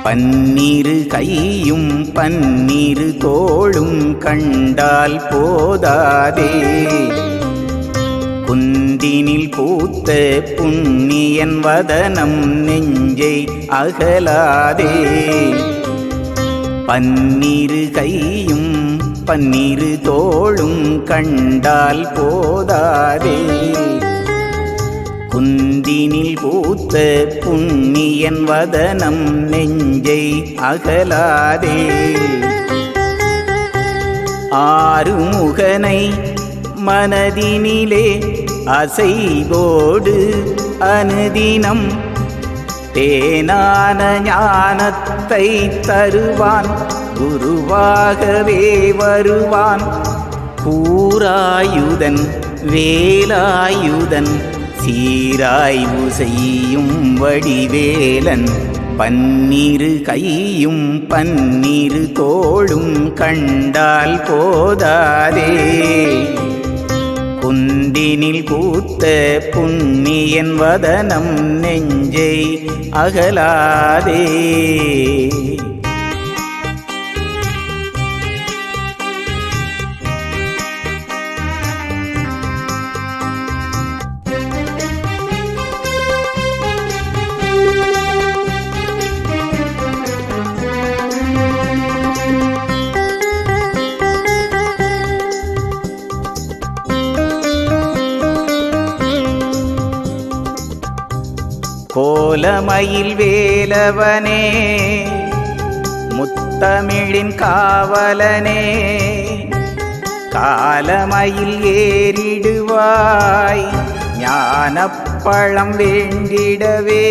பன்னிரு கையும் பன்னிரு தோளும் கண்டால் போதாதே. குந்தினில் பூத்த புண்ணியன் வதனம் நெஞ்சை அகலாதே. பன்னிரு கையும் பன்னிரு தோளும் கண்டால் போதாதே. குந்தினில் பூத்த புண்ணியன் வதனம் நெஞ்சை அகலாதே. ஆறுமுகனை மனதினிலே அசைவோடு அனுதினம் தேனான ஞானத்தை தருவான், குருவாகவே வருவான். கூராயுதன் வேலாயுதன் சீராய்வு செய்யும் வடிவேலன். பன்னிரு கையும் பன்னிரு தோளும் கண்டால் போதாதே. குந்தினில் பூத்த புண்ணியன் வதனம் நெஞ்சை அகலாதே. கோலமயில் வேலவனே முத்தமிழின் காவலனே. காலமயில் ஏறிடுவாய் ஞானப்பழம் வேண்டிடவே.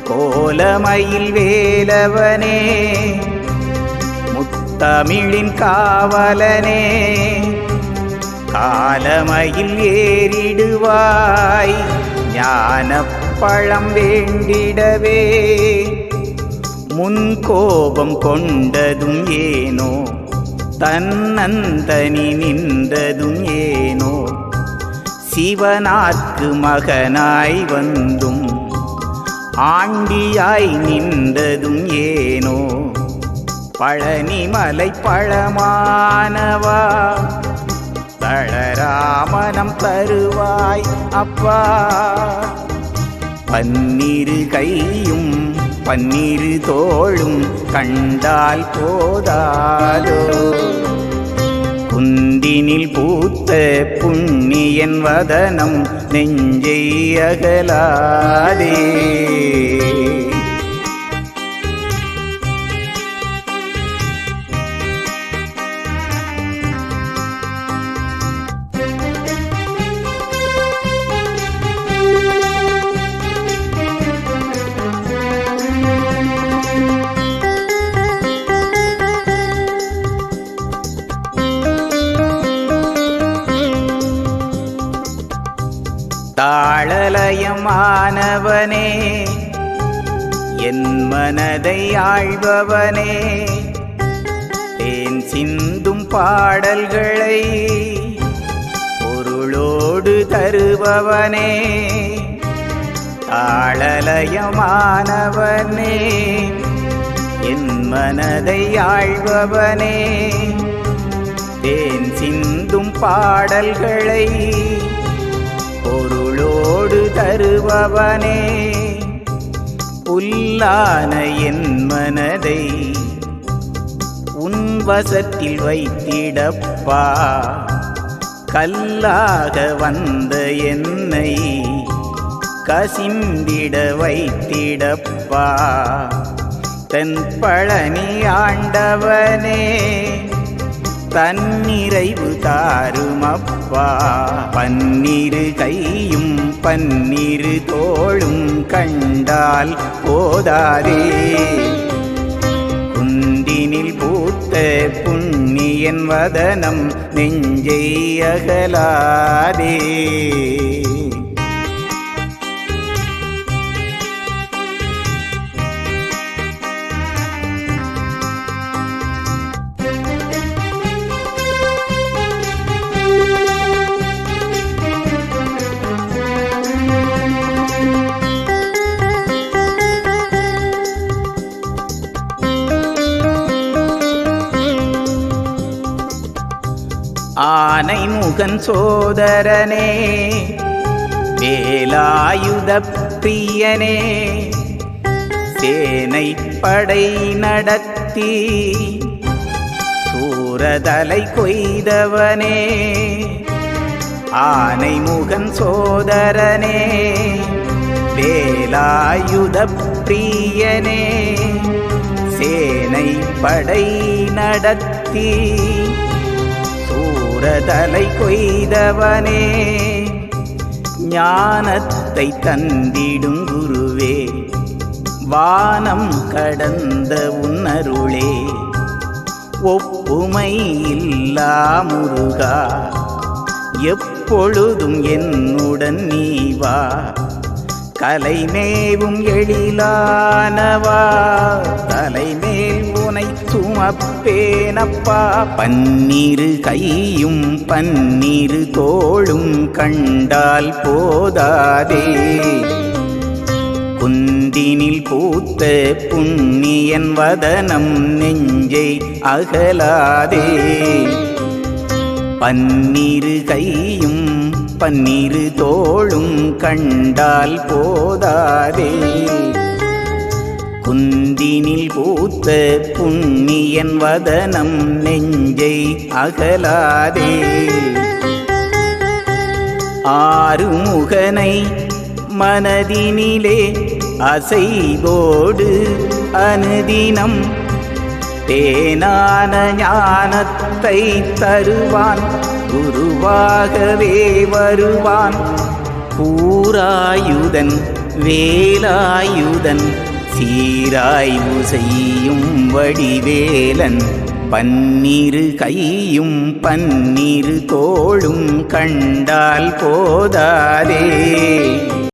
கோலமயில் வேலவனே முத்தமிழின் காவலனே. காலமயில் ஏறிடுவாய் ஞானப்பழம் வேண்டிடவே. முன்கோபம் கொண்டதும் ஏனோ, தன்னந்தனி நின்றதும் ஏனோ. சிவனார்க்கு மகனாய் வந்தும் ஆண்டியாய் நின்றதும் ஏனோ. பழனிமலை பழமானவா தளராமனம் தருவாய் அப்பா. பன்னிரு கையும் பன்னிரு தோளும் கண்டால் போதாதோ. குந்தினில் பூத்த புண்ணியன் வதனம் நெஞ்சை அகலாதே. தாளலயமானவனே என் மனதை ஆழ்பவனே. தேன் சிந்தும் பாடல்களை பொருளோடு தருபவனே. தாளலயமானவனே என் மனதை ஆழ்பவனே. தேன் சிந்தும் பாடல்களை பொருளோடு தருபவனே. புல்லான என் மனதை உன் வசத்தில் வைத்திடப்பா. கல்லாக வந்த என்னை கசிந்திட வைத்திடப்பா. தென் பழனி ஆண்டவனே தன்னிறைவு தாருமப்பா. பன்னிரு கையும் பன்னிரு தோளும் கண்டால் போதாதே. குந்தினில் பூத்த புண்ணியன் வதனம் நெஞ்சை அகலாதே. ஆனைமுகன் சோதரனே வேலாயுத பிரியனே சேனை படை நடத்தி சூரதலை கொய்தவனே ஆனைமுகன் சோதரனே வேலாயுத பிரியனே சேனை படை நடத்தி சூரதலை கொய்தவனே ஞானத்தை தந்திடும் குருவே வானம் கடந்த உன்னருளே ஒப்புமை இல்லா முருகா எப்பொழுதும் என்னுடன் நீ வா கலைமேவும் எழிலானவா தலைமேல் உனை சுமப்பேனப்பா பன்னிரு கையும் பன்னிரு தோளும் கண்டால் போதாதே குந்தினில் பூத்த புண்ணியன் வதனம் நெஞ்சை அகலாதே பன்னிரு கையும் பன்னிரு தோளும் கண்டால் போதாதே குந்தினில் பூத்த புண்ணியன் வதனம் நெஞ்சை அகலாதே ஆறுமுகனை மனதினிலே அசைவோடு அனுதினம் தேனான ஞானத்தை தருவான் குருவாகவே வருவான் கூராயுதன் வேலாயுதன் சீராய்வு செய்யும் வடிவேலன் பன்னிரு கையும் பன்னிரு தோளும் கண்டால் போதாதே